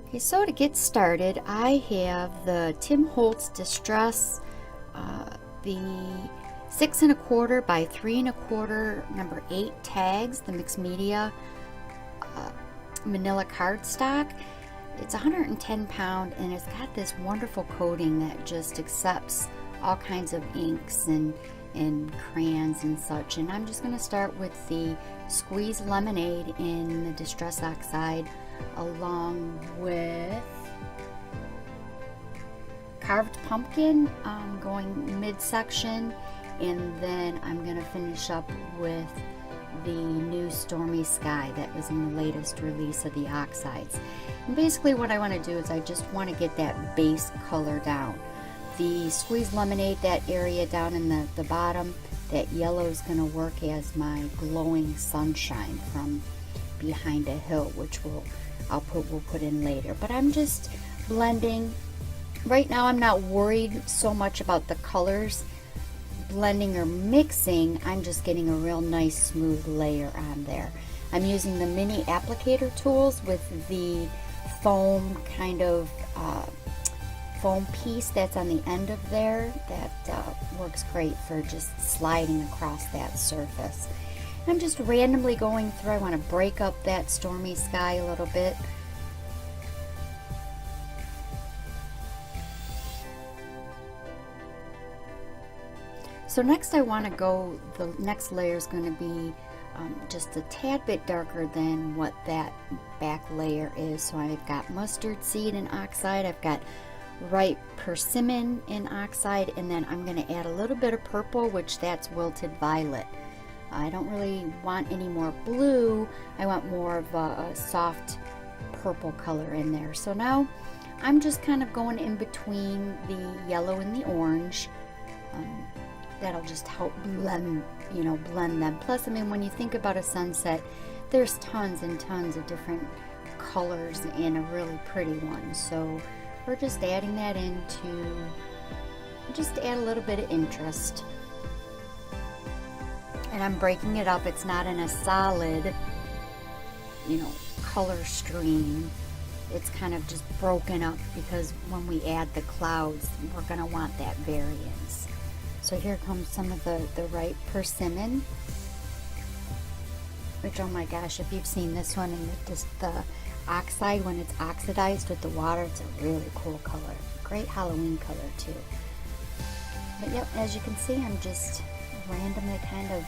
Okay, so to get started, I have the Tim Holtz Distress, the 6 1/4 by 3 1/4 number 8 tags, the mixed media manila cardstock. It's 110 pound and it's got this wonderful coating that just accepts all kinds of inks and crayons and such. And I'm just going to start with the Squeeze Lemonade in the Distress Oxide, along with Carved Pumpkin going midsection, and then I'm going to finish up with the new Stormy Sky that was in the latest release of the Oxides. And basically what I want to do is I just want to get that base color down. The Squeeze Lemonade, that area down in the bottom, that yellow is going to work as my glowing sunshine from behind a hill, which we'll put in later. But I'm just blending. Right now I'm not worried so much about the colors blending or mixing. I'm just getting a real nice smooth layer on there. I'm using the mini applicator tools with the foam kind of foam piece that's on the end of there. That works great for just sliding across that surface. I'm just randomly going through. I want to break up that Stormy Sky a little bit. So next I want to go, the next layer is going to be just a tad bit darker than what that back layer is. So I've got mustard seed in Oxide, I've got ripe persimmon in Oxide, and then I'm going to add a little bit of purple, which that's Wilted Violet. I don't really want any more blue. I want more of a soft purple color in there. So now I'm just kind of going in between the yellow and the orange. That'll just help blend them. Plus, I mean, when you think about a sunset, there's tons and tons of different colors in a really pretty one. So we're just adding that in to just add a little bit of interest. And I'm breaking it up. It's not in a solid, color stream. It's kind of just broken up because when we add the clouds, we're going to want that variance. So here comes some of the ripe persimmon, which, oh my gosh, if you've seen this one in the Oxide, when it's oxidized with the water, it's a really cool color. Great Halloween color too. But yep, as you can see, I'm just randomly kind of,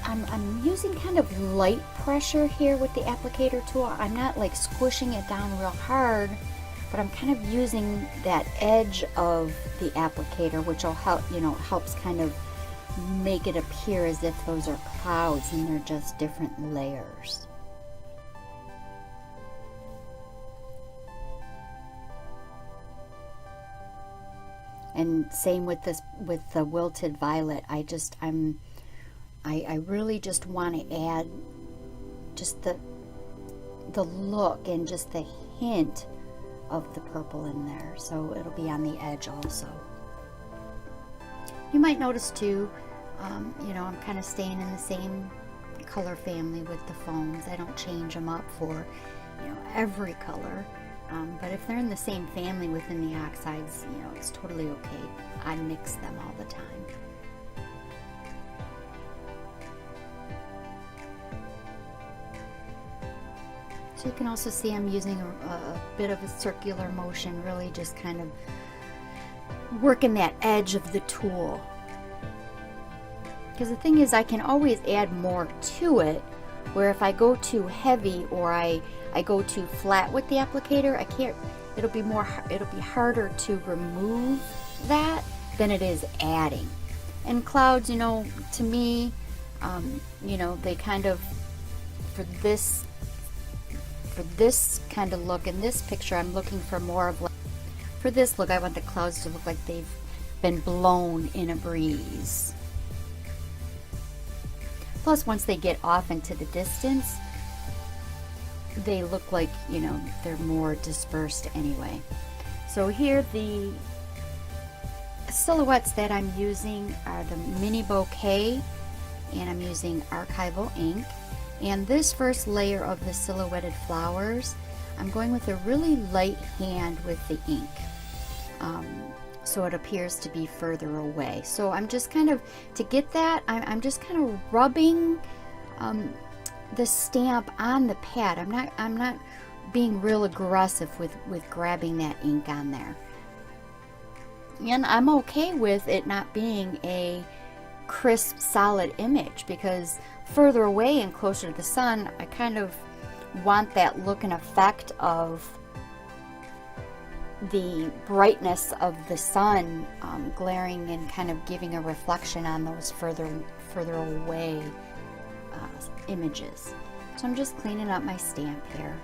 I'm using kind of light pressure here with the applicator tool. I'm not like squishing it down real hard, but I'm kind of using that edge of the applicator, which will help, helps kind of make it appear as if those are clouds and they're just different layers. And same with this, with the Wilted Violet. I really just want to add just the look and just the hint of the purple in there, so it'll be on the edge also. You might notice too, I'm kind of staying in the same color family with the foams. I don't change them up for every color, but if they're in the same family within the Oxides, it's totally okay. I mix them all the time. So you can also see I'm using a bit of a circular motion, really just kind of working that edge of the tool. Because the thing is, I can always add more to it, where if I go too heavy or I go too flat with the applicator, I can't, it'll be harder to remove that than it is adding. And clouds, to me, they kind of, for this kind of look in this picture, I'm looking for more of like, for this look, I want the clouds to look like they've been blown in a breeze. Plus, once they get off into the distance, they look like, they're more dispersed anyway. So here, the silhouettes that I'm using are the mini Bouquet, and I'm using archival ink. And this first layer of the silhouetted flowers, I'm going with a really light hand with the ink. So it appears to be further away. So I'm just kind of, to get that, I'm just kind of rubbing the stamp on the pad. I'm not being real aggressive with grabbing that ink on there. And I'm okay with it not being a crisp, solid image, because further away and closer to the sun, I kind of want that look and effect of the brightness of the sun glaring and kind of giving a reflection on those further away images. So I'm just cleaning up my stamp here.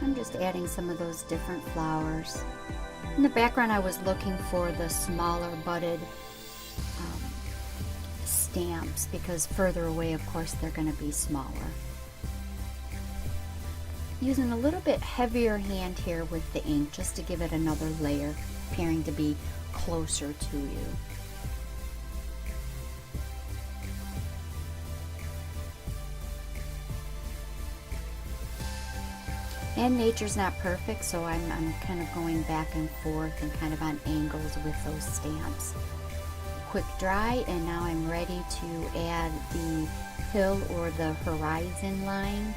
I'm just adding some of those different flowers. In the background, I was looking for the smaller budded stamps, because further away, of course, they're going to be smaller. Using a little bit heavier hand here with the ink just to give it another layer, appearing to be closer to you. And nature's not perfect, so I'm kind of going back and forth and kind of on angles with those stamps. Quick dry, and now I'm ready to add the hill or the horizon line.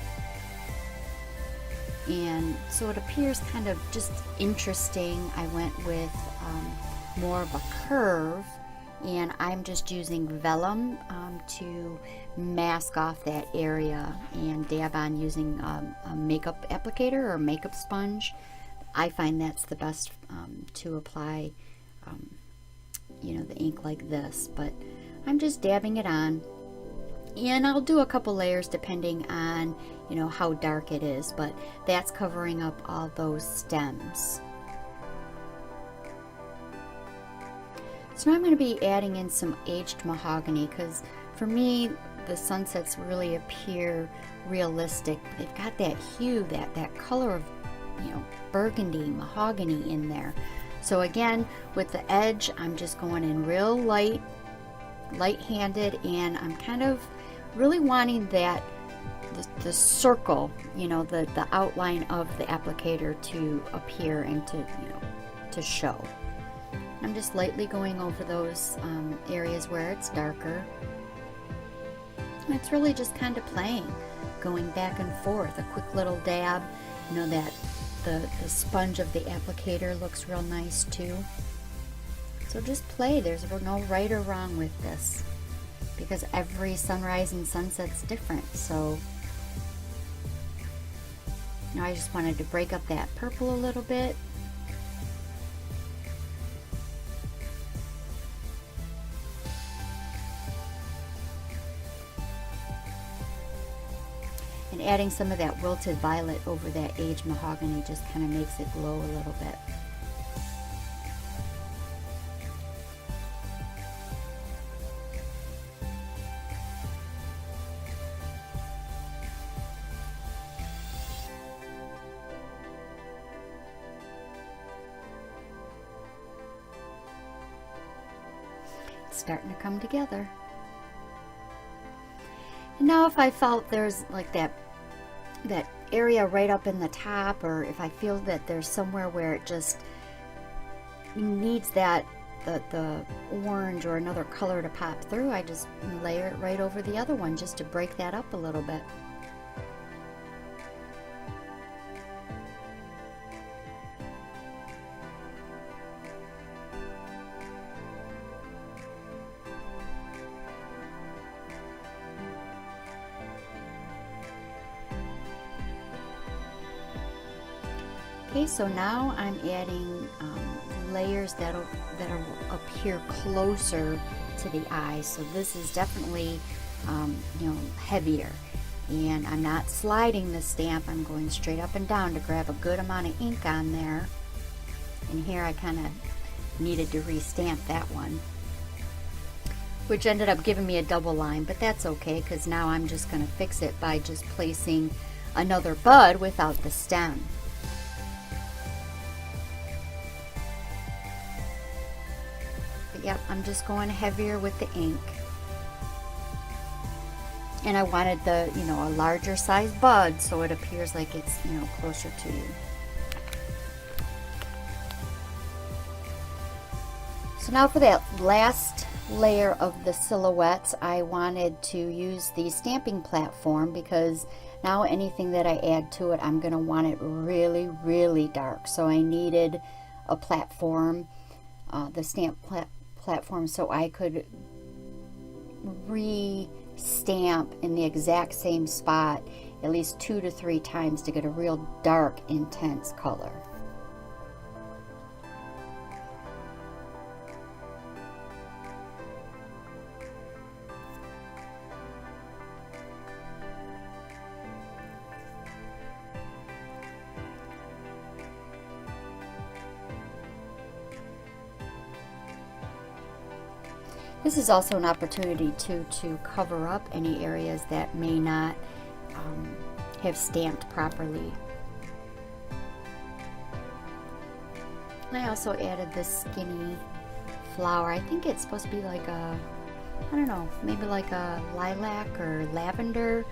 And so it appears kind of just interesting. I went with more of a curve, and I'm just using vellum to mask off that area and dab on using a makeup applicator or makeup sponge. I find that's the best to apply you know, the ink like this, but I'm just dabbing it on, and I'll do a couple layers depending on, you know, how dark it is, but that's covering up all those stems. So now I'm going to be adding in some aged mahogany, because for me the sunsets really appear realistic. They've got that hue, that color of, you know, burgundy mahogany in there. So again, with the edge, I'm just going in real light-handed, and I'm kind of really wanting that the circle, you know, the outline of the applicator to appear and to, you know, to show. I'm just lightly going over those areas where it's darker. And it's really just kind of playing, going back and forth, a quick little dab, you know, that the sponge of the applicator looks real nice too. So just play. There's no right or wrong with this, because every sunrise and sunset's different. So now I just wanted to break up that purple a little bit. And adding some of that wilted violet over that aged mahogany just kind of makes it glow a little bit. It's starting to come together. And now if I felt there's like that area right up in the top, or if I feel that there's somewhere where it just needs that the orange or another color to pop through, I just layer it right over the other one just to break that up a little bit. Okay, so now I'm adding layers that'll appear closer to the eye. So this is definitely you know, heavier, and I'm not sliding the stamp. I'm going straight up and down to grab a good amount of ink on there. And here I kind of needed to restamp that one, which ended up giving me a double line, but that's okay, because now I'm just going to fix it by just placing another bud without the stem. Yep, I'm just going heavier with the ink. And I wanted the, you know, a larger size bud so it appears like it's, you know, closer to you. So now for that last layer of the silhouettes, I wanted to use the stamping platform because now anything that I add to it, I'm going to want it really, really dark. So I needed a platform, the stamp platform, so I could re-stamp in the exact same spot at least 2 to 3 times to get a real dark, intense color. This is also an opportunity to cover up any areas that may not have stamped properly. I also added this skinny flower. I think it's supposed to be like a, I don't know, maybe like a lilac or lavender.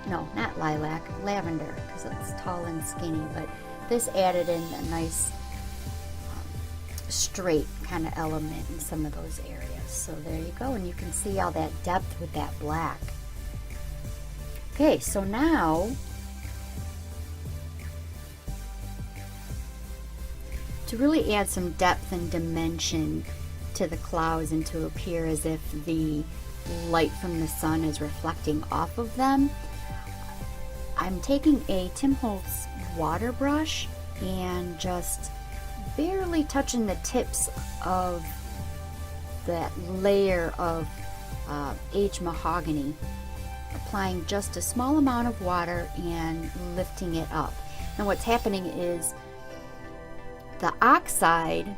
No, not lilac, lavender, because it's tall and skinny. But this added in a nice straight kind of element in some of those areas. So there you go, and you can see all that depth with that black. Okay, so now to really add some depth and dimension to the clouds and to appear as if the light from the sun is reflecting off of them, I'm taking a Tim Holtz water brush and just barely touching the tips of that layer of aged mahogany, applying just a small amount of water and lifting it up. Now what's happening is the oxide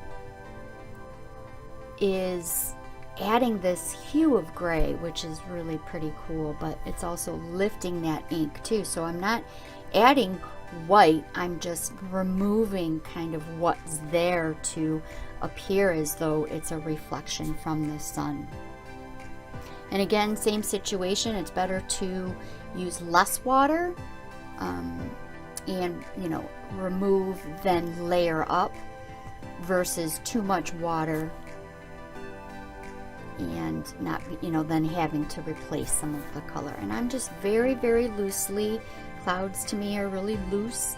is adding this hue of gray, which is really pretty cool, but it's also lifting that ink too. So I'm not adding white, I'm just removing kind of what's there to appear as though it's a reflection from the sun. And again, same situation, it's better to use less water and, you know, remove then layer up versus too much water and not, you know, then having to replace some of the color. And I'm just very, very loosely, clouds to me are really loose,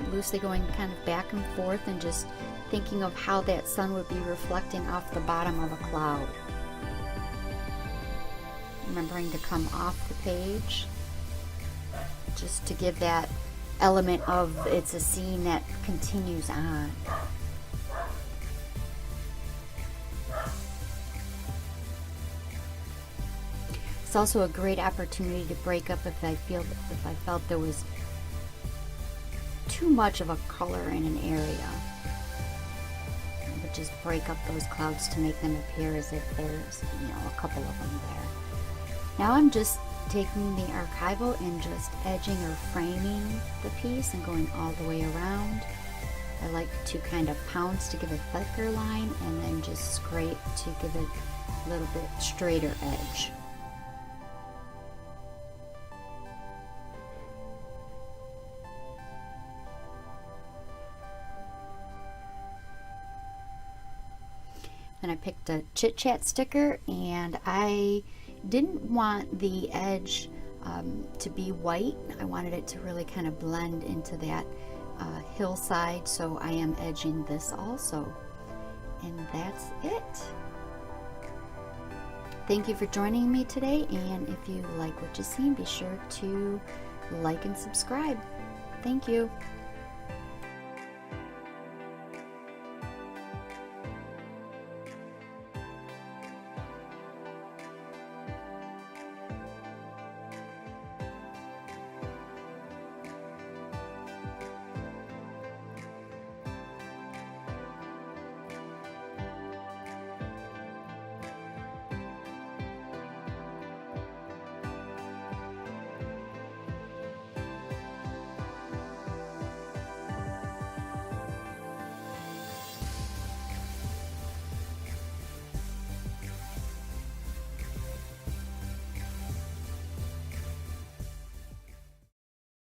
loosely going kind of back and forth and just thinking of how that sun would be reflecting off the bottom of a cloud. Remembering to come off the page just to give that element of it's a scene that continues on. It's also a great opportunity to break up if I felt there was too much of a color in an area. I would just break up those clouds to make them appear as if there's, you know, a couple of them there. Now I'm just taking the archival and just edging or framing the piece and going all the way around. I like to kind of pounce to give a thicker line and then just scrape to give it a little bit straighter edge. And I picked a Chit Chat sticker, and I didn't want the edge to be white. I wanted it to really kind of blend into that hillside, so I am edging this also. And that's it. Thank you for joining me today, and if you like what you see, be sure to like and subscribe. Thank you.